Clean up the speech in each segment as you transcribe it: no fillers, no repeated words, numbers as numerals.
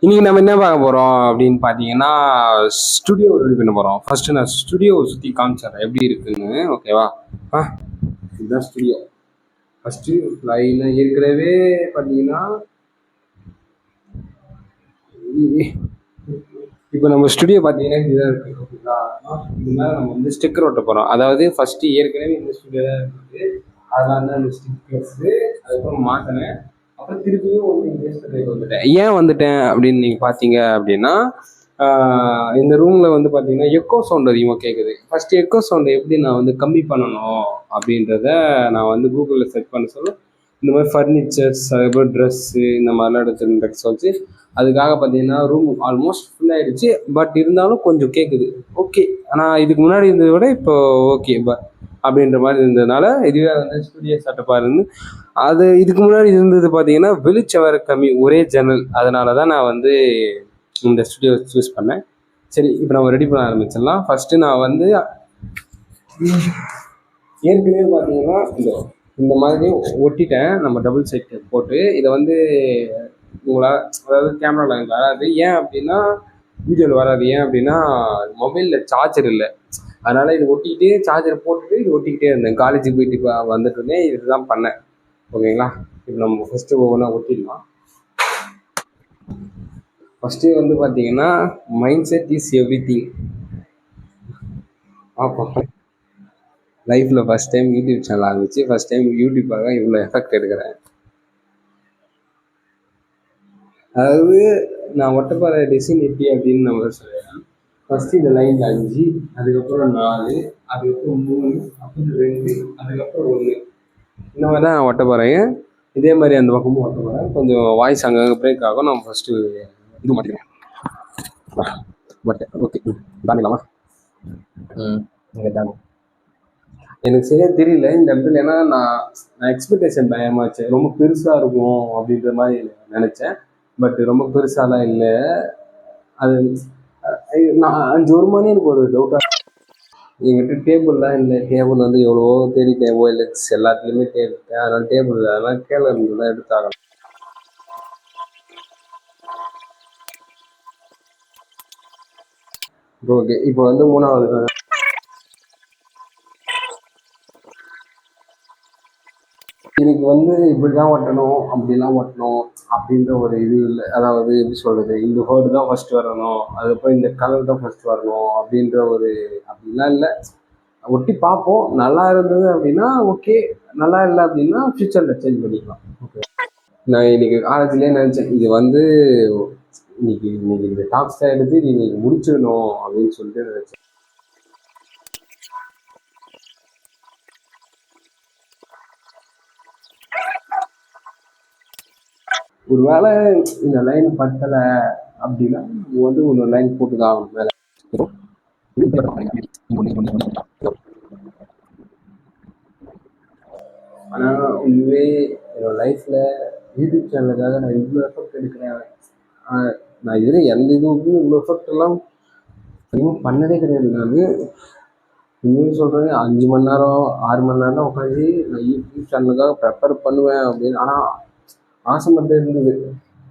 இன்னைக்கு நம்ம என்ன பார்க்க போறோம் அப்படின்னு பார்த்தீங்கன்னா, ஸ்டுடியோ ரெடி பண்ண போறோம். ஃபர்ஸ்ட் நான் ஸ்டுடியோ சுற்றி காமிச்சிடுறேன் எப்படி இருக்குன்னு. ஓகேவா? ஆ இதுதான் ஸ்டுடியோ. ஃபர்ஸ்ட் லைனாக ஏற்கனவே பார்த்தீங்கன்னா, இப்போ நம்ம ஸ்டுடியோ பார்த்தீங்கன்னா இதுதான் இருக்கு. ஓகேங்களா? இது மேலே நம்ம வந்து ஸ்டிக்கர் ஒட்ட போகிறோம். அதாவது ஃபர்ஸ்ட் ஏற்கனவே இந்த ஸ்டுடியோ தான் இருக்குது. அதனால தான் அந்த ஸ்டிக்கர்ஸ் அதுக்கப்புறம் மாற்றினேன். அப்புறம் திருப்பியும் வந்து இன்வெஸ்ட் வந்துட்டேன். ஏன் வந்துட்டேன் அப்படின்னு நீங்கள் பார்த்தீங்க அப்படின்னா, இந்த ரூமில் வந்து பார்த்தீங்கன்னா எக்கோ சவுண்ட் அதிகமாக கேட்குது. ஃபஸ்ட்டு எக்கோ சவுண்டை எப்படி நான் வந்து கம்மி பண்ணணும் அப்படின்றத நான் வந்து கூகுளில் செர்ச் பண்ண சொல்ல இந்த மாதிரி ஃபர்னிச்சர்ஸ் அதுக்கப்புறம் ட்ரெஸ்ஸு இந்த மாதிரிலாம் எடுத்து வச்சு அதுக்காக பார்த்தீங்கன்னா ரூம் ஆல்மோஸ்ட் ஃபுல்லாகிடுச்சு. பட் இருந்தாலும் கொஞ்சம் கேட்குது. ஓகே, ஆனால் இதுக்கு முன்னாடி இருந்ததை விட இப்போ ஓகே அப்படின்ற மாதிரி இருந்ததுனால இதுவே வந்து ஸ்டுடியோ செட்டப்பாக இருந்து அது இதுக்கு முன்னாடி இருந்தது பார்த்தீங்கன்னா வெளிச்சம் வேறு கம்மி, ஒரே ஜன்னல். அதனால தான் நான் வந்து இந்த ஸ்டுடியோ சூஸ் பண்ணேன். சரி, இப்போ நம்ம ரெடி பண்ண ஆரம்பிச்சிடலாம். ஃபஸ்ட்டு நான் வந்து ஏற்கனவே பார்த்தீங்கன்னா இந்த மாதிரி ஒட்டிட்டேன் நம்ம டபுள் சைட் போட்டு. இதை வந்து உங்களால் அதாவது கேமராவில் வராது. ஏன் அப்படின்னா வீடியோவில் வராது. ஏன் அப்படின்னா மொபைலில் சார்ஜர் இல்லை. அதனால் இது ஒட்டிக்கிட்டே சார்ஜர் போட்டுட்டு இது ஒட்டிக்கிட்டே இருந்தேன். காலேஜுக்கு போயிட்டு இப்போ வந்துட்டு இருந்தேன். இதுதான் பண்ணேன். ஓகேங்களா? இப்போ நம்ம ஃபஸ்ட்டு ஒவ்வொன்றா ஒட்டிடலாம். ஃபஸ்ட்டு வந்து பார்த்தீங்கன்னா mind set is every thing. பார்ப்போம். லைஃப்பில் ஃபஸ்ட் டைம் யூடியூப் சேனல் ஆரம்பிச்சு ஃபஸ்ட் டைம் யூடியூப்பாக இவ்வளோ எஃபெக்ட் எடுக்கிறேன். அதாவது நான் ஒட்டப்பாறை டிசைன் எப்படி அப்படின்னு நம்ம சொல்லுவேன். ஃபஸ்ட்டு இந்த லைன் 5, அதுக்கப்புறம் 4, அதுக்கப்புறம் 3, அப்புறம் 2, அதுக்கப்புறம் 1. இந்த மாதிரி தான் நான் ஒட்ட போகிறேன். இதே மாதிரி அந்த பக்கமும் ஒட்ட போகிறேன். கொஞ்சம் வாய்ஸ் அங்கங்கே பிரேக் ஆகும். நம்ம ஃபஸ்ட்டு இது மாட்டிக்கிறேன். But okay, தாண்டிடலாமா? இங்கே தாண்டி எனக்கு சரியாக தெரியல இந்த இடத்துல. ஏன்னா நான் எக்ஸ்பெக்டேஷன் பயமாச்சு. ரொம்ப பெருசாக இருக்கும் அப்படின்ற மாதிரி நினச்சேன். பட் ரொம்ப பெருசாலாம் இல்லை. அது நான் 5 வருமானே எனக்கு ஒரு டவுட்டாக. எங்கிட்ட டேபிள்லாம் இல்லை. டேபிள் வந்து எவ்வளவோ தேடிட்டேன், OLX எல்லாத்துலேயுமே தேடிட்டேன். அதனால் டேபிள் இல்லை. அதனால் கீழே இருந்து தான் எடுத்தாகணும். ஓகே, இப்போ வந்து 3வது எனக்கு வந்து இப்படி தான் ஒட்டணும் அப்படிலாம் ஒட்டணும் அப்படின்ற ஒரு இது இல்லை. அதாவது எப்படி சொல்கிறது, இந்த வேர்டு தான் ஃபஸ்ட் வரணும், அதுக்கப்புறம் இந்த கலர் தான் ஃபஸ்ட் வரணும் அப்படின்ற ஒரு அப்படிலாம் இல்லை. ஒட்டி பார்ப்போம். நல்லா இருந்தது அப்படின்னா ஓகே, நல்லா இல்லை அப்படின்னா ஃபியூச்சரில் சேஞ்ச் பண்ணிக்கலாம். ஓகே, நான் இன்னைக்கு காலேஜ்லேயே நினச்சேன் இது வந்து இன்னைக்கு இந்த டாக்ஸை எடுத்து இது இன்னைக்கு முடிச்சிடணும் அப்படின்னு சொல்லிட்டு நினச்சேன். ஒரு வேளை இந்த லைன் பத்தலை அப்படின்னா வந்து ஒரு லைன் போட்டுதான் ஆகணும் மேலே. ஆனால் உண்மையே என்னோட லைஃப்பில் யூடியூப் சேனலுக்காக நான் இவ்வளோ எஃபெக்ட் எடுக்கிறேன். நான் இதில் எந்த இதுவுக்கும் இவ்வளோ எஃபெக்ட் எல்லாம் இன்னும் பண்ணதே கிடையாது. நான் உண்மையை சொல்கிறேன், 5 மணி நேரம் 6 மணி நேரம் உட்காந்து நான் யூடியூப் சேனலுக்காக ப்ரிப்பேர் பண்ணுவேன் அப்படின்னு. ஆனால் ஆசை மட்டும் இருந்தது.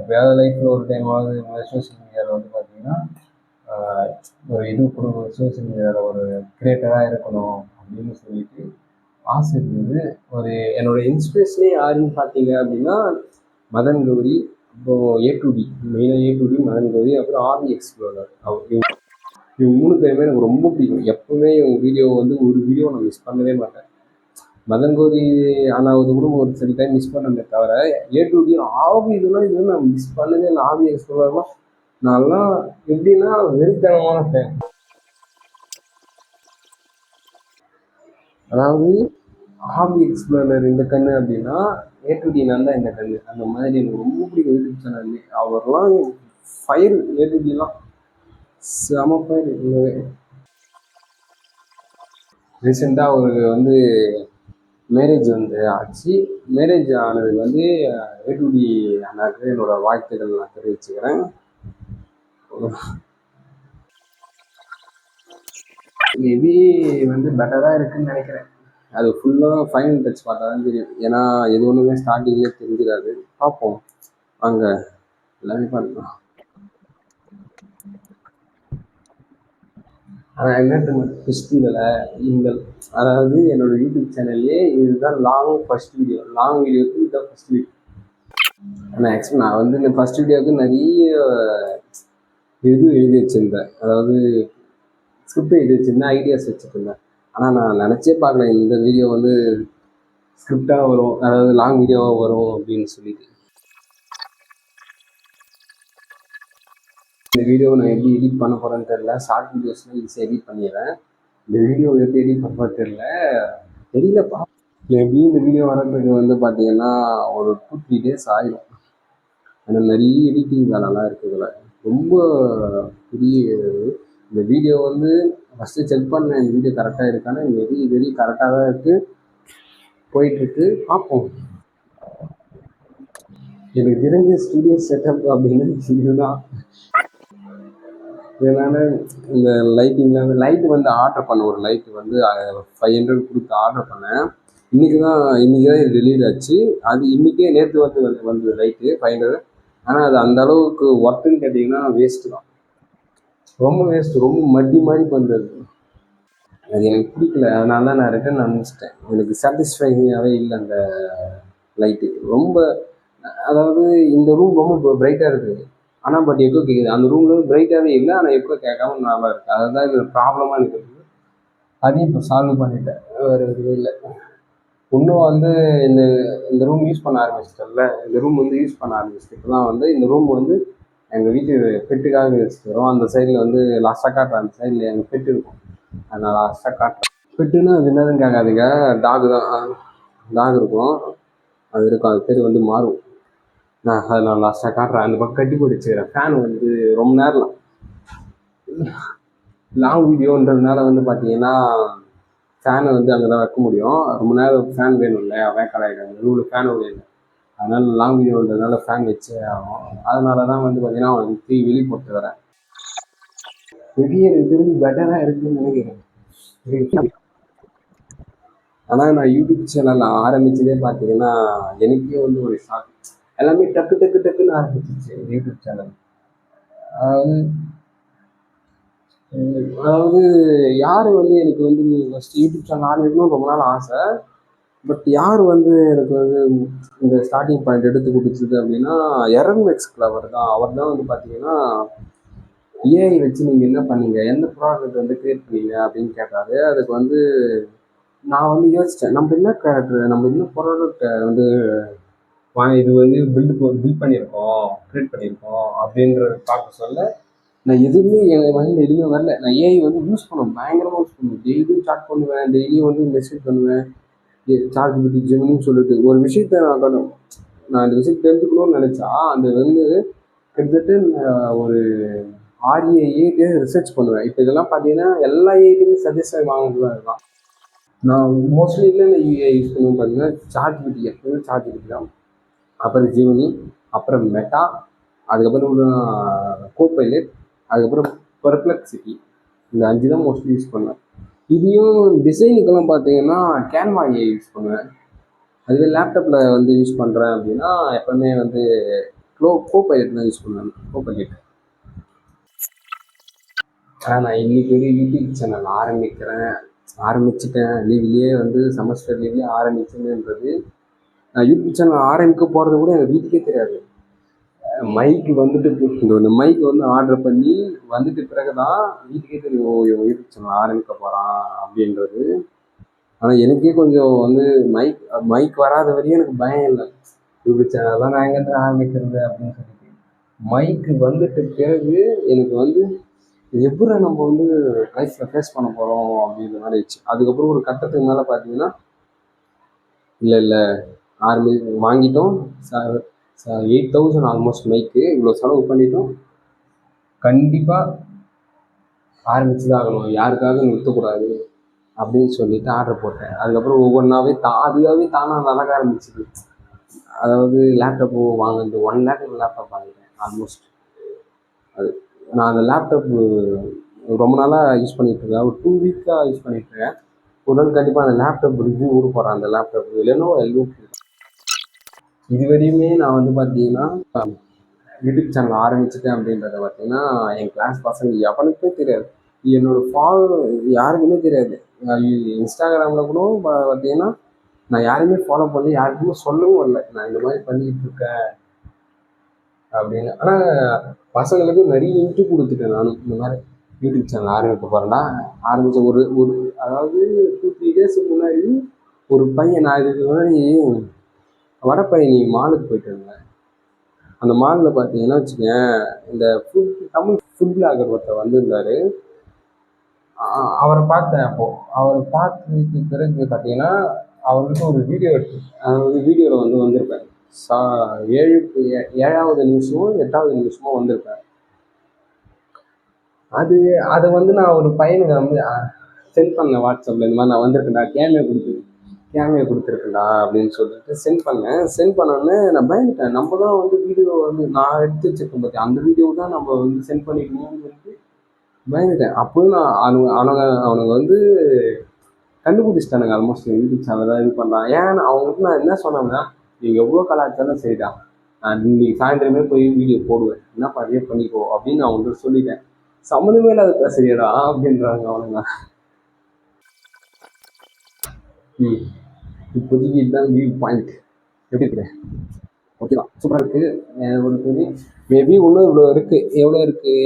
எப்போயாவது லைஃப்பில் ஒரு டைமாவது சோசியல் மீடியாவில் வந்து பார்த்தீங்கன்னா ஒரு இது கொடுக்கணும், சோசியல் மீடியாவில் ஒரு கிரியேட்டராக இருக்கணும் அப்படின்னு சொல்லிட்டு ஆசை இருந்தது. ஒரு என்னோட இன்ஸ்பிரேஷனே யாருன்னு பார்த்தீங்க அப்படின்னா மதன் கௌரி, அப்புறம் A2D, மெயினாக A2D, மதன் கௌரி, அப்புறம் ஆர்வி எக்ஸ்ப்ளோரர். இவங்க 3 பேருமே எனக்கு ரொம்ப பிடிக்கும். எப்பவுமே இவங்க வீடியோ வந்து ஒரு வீடியோ நான் மிஸ் பண்ணவே மாட்டேன். மதன் கௌரி ஆனாவது கூட ஒரு சில டைம் மிஸ் பண்ணவே தவிர A2D, ஆவி இதெல்லாம் நான் மிஸ் பண்ணவே இல்லை. ஆர்வி எக்ஸ்ப்ளோரர்லாம் நான்லாம் எப்படின்னா வெறித்தனமான ஃபேன். அதாவது ஹாபி எக்ஸ்ப்ளோரர் இந்த கண்ணு அப்படின்னா A2D நான் தான் இந்த கண்ணு. அந்த மாதிரி எனக்கு ரொம்ப பிடிக்கும் யூடியூப் சேனல். அவர்லாம் ஃபயர். A2Dலாம் செம ஃபயர். ரீசெண்டாக அவருக்கு வந்து மேரேஜ் வந்து ஆச்சு. மேரேஜ் ஆனதுக்கு வந்து A2D அண்ணாக்கு என்னோட வாழ்த்துக்கள் நான் தெரிவிச்சுக்கிறேன். மேபி வந்து பெட்டராக இருக்குன்னு நினைக்கிறேன். அது ஃபுல்லாக ஃபைனல் டச் பார்த்தா தான் தெரியும். ஏன்னா எது ஒன்றுமே ஸ்டார்டிங்லேயே தெரிஞ்சிடாது. பார்ப்போம், அங்கே எல்லாமே பண்ணலாம். ஆனால் என்ன ட்விஸ்ட் இதில் இந்த அதாவது என்னோட யூடியூப் சேனல்லே இதுதான் ஃபர்ஸ்ட் வீடியோ. லாங் வீடியோக்கு இதுதான் ஃபர்ஸ்ட் வீடியோ. நான் வந்து இந்த ஃபர்ஸ்ட் வீடியோவுக்கு நிறைய எழுதி வச்சுருந்தேன். அதாவது ஸ்கிரிப்ட் எழுதி வச்சுருந்தேன், ஐடியாஸ் வச்சுருந்தேன். ஆனால் நான் நினச்சே பார்க்கல இந்த வீடியோ வந்து ஸ்கிரிப்டாக வரும், அதாவது லாங் வீடியோவாக வரும் அப்படின்னு சொல்லிட்டு. இந்த வீடியோவை நான் எப்படி எடிட் பண்ண போகிறேன்னு தெரில. ஷார்ட் வீடியோஸ்லாம் ஈஸியாக எடிட் பண்ணிடுறேன். இந்த வீடியோ எப்படி எடிட் பண்ண தெரியலப்பா. எப்படி இந்த வீடியோ வர்றதுக்கு வந்து பார்த்தீங்கன்னா ஒரு 2-3 days ஆகிடும். ஆனால் நிறைய எடிட்டிங் வேலைலாம் இருக்குதுல, ரொம்ப பெரிய. இந்த வீடியோ வந்து ஃபஸ்ட்டு செக் பண்ணேன், இந்த வீடியோ கரெக்டாக இருக்கான்னு. வெரி கரெக்டாக தான் இருக்குது, போயிட்டுருக்கு, பார்ப்போம். எனக்கு தெரிஞ்ச ஸ்டுடியோ செட்டப் அப்படின்னு இதுதான். இதனால் இந்த லைட்டு வந்து ஆர்டர் பண்ணேன். ஒரு லைட்டு வந்து 500 கொடுத்து ஆர்டர் பண்ணேன். இன்றைக்கி தான் இது டெலிவரி ஆச்சு. அது இன்றைக்கே நேற்று வந்தது லைட்டு 500. ஆனால் அது அந்த அளவுக்கு ஒர்த்துன்னு கேட்டிங்கன்னா வேஸ்ட்டு தான், ரொம்ப வேஸ்ட்டு, ரொம்ப மட்டி மாதிரி பண்ணுறது. அது எனக்கு பிடிக்கல, அதனால தான் நான் ரிட்டர்ன் அனுப்பிச்சிட்டேன். எனக்கு சாட்டிஸ்ஃபைங்காகவே இல்லை அந்த லைட்டு. ரொம்ப அதாவது இந்த ரூம் ரொம்ப பிரைட்டாக இருக்குது, ஆனால் பட் எக்கோ கேட்குது. அந்த ரூமில் பிரைட்டாகவே இல்லை, ஆனால் எக்கோ கேட்காம நல்லா இருக்குது. அதுதான் இது ப்ராப்ளமாக இருக்குது. அதையும் இப்போ சால்வ் பண்ணிட்டேன், வேறு எதுவும் இல்லை. இன்னும் வந்து இந்த இந்த ரூம் யூஸ் பண்ண ஆரம்பிச்சிட்டேன்ல, இந்த ரூம் வந்து யூஸ் பண்ண ஆரம்பிச்சிட்டு இப்போ தான் வந்து இந்த ரூம் வந்து எங்கள் வீட்டு பெட்டுக்காக வச்சுட்டு வரோம். அந்த சைடில் வந்து லாஸ்ட்டாக காட்டுறேன், அந்த சைடில் எங்கள் பெட்டு இருக்கும், அதை நான் லாஸ்ட்டாக காட்டுறேன். பெட்டுன்னா அது என்னதுன்னு கேட்காதீங்க, டாக் தான். டாக் இருக்கும், அது இருக்கும், அது பேர் வந்து மாறும். அதை நான் லாஸ்ட்டாக காட்டுறேன். அந்த பக்கம் கட்டி போட்டு வச்சுக்கிறேன். ஃபேன் வந்து ரொம்ப நேரம் லாங் வீடியோன்றதுனால வந்து பார்த்தீங்கன்னா ஃபேனை வந்து அங்கே தான் வைக்க முடியும். ரொம்ப நேரம் ஃபேன் வேணும் இல்லை, வேக்காடாயிடும், ரூமில் ஃபேன் இல்லை. அதனால் லாங் வீடியோன்றதுனால ஃபேன் வச்சே ஆகும். அதனால தான் வந்து பார்த்தீங்கன்னா அவனுக்கு வெளியே போட்டு வரேன். வெளியே திரும்பி பெட்டராக இருக்குதுன்னு நினைக்கிறேன். ஆனால் நான் யூடியூப் சேனல் ஆரம்பிச்சதே பார்த்தீங்கன்னா எனக்கே வந்து ஒரு ஷாக். எல்லாமே டக்குன்னு ஆரம்பிச்சிச்சு யூடியூப் சேனல். அதாவது யார் வந்து எனக்கு வந்து ஃபஸ்ட்டு யூடியூப் சேனல் ஆரம்பிக்கணும்னு ரொம்ப நாள் ஆசை. பட் யார் வந்து எனக்கு வந்து இந்த ஸ்டார்டிங் பாயிண்ட் எடுத்து கொடுத்தது அப்படின்னா எரன்மெக்ஸ் கிளவர் தான். அவர் தான் வந்து பார்த்தீங்கன்னா ஏஐ வச்சு நீங்கள் என்ன பண்ணீங்க, எந்த ப்ராடக்ட் வந்து க்ரியேட் பண்ணீங்க அப்படின்னு கேட்டார். அதுக்கு வந்து நான் வந்து யோசித்தேன், நம்ம என்ன ப்ராடக்டை வந்து இது வந்து பில்ட் பண்ணியிருக்கோம், க்ரியேட் பண்ணியிருக்கோம் அப்படின்றத பார்க்க சொல்ல நான் எதுவுமே என் மைண்டில் எதுவுமே வரல. நான் ஏஐ வந்து யூஸ் பண்ணுவேன், பயங்கரமாக யூஸ் பண்ணுவேன். டெய்லியும் சாட் பண்ணுவேன், டெய்லியும் வந்து மெசேஜ் பண்ணுவேன், சார்ஜிபிடி ஜெமினின்னு சொல்லிட்டு. ஒரு விஷயத்த நான் அந்த விஷயத்தை தெரிஞ்சுக்கணும்னு நினச்சா அந்த வந்து கிட்டத்தட்ட ஒரு 6-7 ரிசர்ச் பண்ணுவேன். இப்போ இதெல்லாம் பார்த்தீங்கன்னா எல்லா ஏஐலையுமே சஜஷன் வாங்குறது தான் இருக்கலாம். நான் மோஸ்ட்லி இல்லை யூஏ யூஸ் பண்ணுவேன் பார்த்தீங்கன்னா சார்ஜிபிடி, எப்பவுமே சார்ஜிபிடி தான். அப்புறம் ஜெமினி, அப்புறம் மெட்டா, அதுக்கப்புறம் கோபைலட், அதுக்கப்புறம் பெர்ப்ளெக்சிட்டி. இந்த 5 தான் மோஸ்ட்லி யூஸ் பண்ணுவேன். இதையும் டிசைனுக்கெல்லாம் பார்த்தீங்கன்னா கேன்வா ஏஐ யூஸ் பண்ணுவேன். அதுவே லேப்டாப்பில் வந்து யூஸ் பண்ணுறேன் அப்படின்னா எப்போவுமே வந்து கோபைலட் தான் யூஸ் பண்ணுவேன், கோபைலட். ஆனால் நான் இன்றைக்கி ஒரு யூடியூப் சேனல் ஆரம்பிச்சிட்டேன். லீவ்லேயே வந்து செமஸ்டர் லீவ்லேயே ஆரம்பிச்சுன்றது. நான் யூடியூப் சேனல் ஆரம்பிக்க போகிறது கூட எங்கள் வீட்டுக்கே தெரியாது. மைக்கு வந்துட்டு இந்த மைக்கு வந்து ஆர்டர் பண்ணி வந்துட்டு பிறகு தான் வீட்டுக்கே தெரியும், யூடியூப் சேனல் ஆரம்பிக்க போகிறான் அப்படின்றது. ஆனால் எனக்கே கொஞ்சம் வந்து மைக் வராத வரையும் எனக்கு பயம் இல்லை. யூடியூப் சேனல்லாம் நான் எங்கேருந்து ஆரம்பிக்கிறது அப்படின்னு சொல்லிட்டு மைக்கு வந்துட்டு பிறகு எனக்கு வந்து எப்படி நம்ம வந்து லைஃப்பில் ஃபேஸ் பண்ண போகிறோம் அப்படின்ற மாதிரி ஆயிடுச்சு. அதுக்கப்புறம் ஒரு கட்டத்துக்கு மேலே பார்த்தீங்கன்னா இல்லை வாங்கிட்டோம், 8,000 ஆல்மோஸ்ட் மைக்கு, இவ்வளோ செலவு பண்ணிட்டோம், கண்டிப்பாக ஆரம்பிச்சு தான் ஆகணும், யாருக்காக நிறுத்தக்கூடாது அப்படின்னு சொல்லிட்டு ஆர்டர் போட்டேன். அதுக்கப்புறம் ஒவ்வொன்றாவே அதுவாகவே தானாக நடக்க ஆரம்பிச்சிது. அதாவது லேப்டாப்பு வாங்கினது 1 lakh லேப்டாப் வாங்கிட்டேன் ஆல்மோஸ்ட். நான் அந்த லேப்டாப்பு ரொம்ப நாளாக யூஸ் பண்ணிகிட்ருக்கேன், ஒரு 2 வீக்காக யூஸ் பண்ணிகிட்ருக்கேன். ஒரு நாள் கண்டிப்பாக அந்த லேப்டாப் ரிவ்யூ ஊட போகிறேன். அந்த லேப்டாப் Lenovo L2. இதுவரையுமே நான் வந்து பார்த்தீங்கன்னா யூடியூப் சேனல் ஆரம்பிச்சிட்டேன் அப்படின்றத பார்த்தீங்கன்னா என் கிளாஸ் பசங்க எவனுக்கும் தெரியாது. என்னோட ஃபாலோ யாருக்குமே தெரியாது. இன்ஸ்டாகிராமில் கூட பார்த்தீங்கன்னா நான் யாரையுமே ஃபாலோ பண்ணி யாருக்குமே சொல்லவும் இல்லை நான் இந்த மாதிரி பண்ணிக்கிட்டு இருக்கேன் அப்படின்னு. ஆனால் பசங்களுக்கு நிறைய இன்ட்டு கொடுத்துட்டேன் நானும். இந்த மாதிரி யூடியூப் சேனல் ஆரம்பிக்க போகிறேன்டா. ஆரம்பித்த ஒரு ஒரு அதாவது 2-3 டேஸுக்கு முன்னாடி ஒரு பையன், நான் இதுக்கு முன்னாடி வடபழனி மாலுக்கு போயிட்டு இருந்தேன். அந்த மாலில் பார்த்தீங்கன்னா வச்சுக்கேன், இந்த தமிழ் ஃபுட் பிளாகர் ஒருத்தர் வந்திருந்தார். அவரை பார்த்தேன். அப்போது அவரை பார்த்ததுக்கு பிறகு பார்த்தீங்கன்னா அவர்கிட்ட ஒரு வீடியோ எடுத்து, அதாவது வீடியோவில் வந்திருப்பேன். 7வது நிமிஷமோ 8வது நிமிஷமோ வந்திருப்பேன். அதை நான் ஒரு பையனுக்கு சென்ட் பண்ணேன் வாட்ஸ்அப்பில். இந்த மாதிரி நான் வந்திருக்கேன்டா, கேமியா கொடுத்துருக்கேன்டா அப்படின்னு சொல்லிட்டு சென்ட் பண்ணேன். சென்ட் பண்ணோன்னே நான் பயந்துட்டேன். நம்ம தான் வீடியோ நான் எடுத்து வச்சிருக்கேன் பார்த்தியா, அந்த வீடியோ தான் நம்ம சென்ட் பண்ணிக்கணும்னு சொல்லிட்டு பயந்துட்டேன். அப்போயும் அவனுங்க கண்டுபிடிச்சிட்டானுங்க. ஆல்மோஸ்ட் யூடியூப் சேனல் தான் இது பண்ணுறான். ஏன் அவங்களுக்கு நான் என்ன சொன்னேன்னா, நீங்கள் எவ்வளோ கலாச்சாரம் சரிதான், நான் இன்னைக்கு சாயந்தரமே போய் வீடியோ போடுவேன், என்ன பாதியே பண்ணிக்கோ அப்படின்னு நான் அவங்கள்ட்ட சொல்லிட்டேன். சம்மந்தமே இல்லாத பேசுறியடா அப்படின்றாங்க அவனுங்க. இப்போதைக்கு இதுதான் வியூ பாயிண்ட். எப்படி இருக்கிறேன்? ஓகே தான், சூப்பராக இருக்குது. ஒரு பெரிய மேபி இன்னும் இவ்வளோ இருக்குது. எவ்வளோ இருக்குது?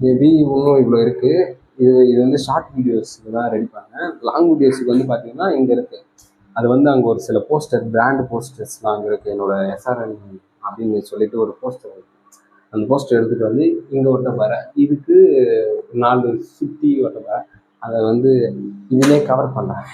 மேபி இன்னும் இவ்வளோ இருக்குது. இது ஷார்ட் வீடியோஸுக்கு தான் ரெடி பண்ணேன். லாங் வீடியோஸுக்கு பார்த்தீங்கன்னா இங்கே இருக்குது. அது அங்கே ஒரு சில போஸ்டர், பிராண்ட் போஸ்டர்ஸ்லாம் அங்கே இருக்குது. என்னோட SRN அப்படின்னு சொல்லிட்டு ஒரு போஸ்டர் இருக்குது. அந்த போஸ்டர் எடுத்துகிட்டு இங்கே ஒட்ட போகிறேன். இதுக்கு 4 சுற்றி ஒட்ட போகிறேன். அதை இதிலே கவர் பண்ணேன்.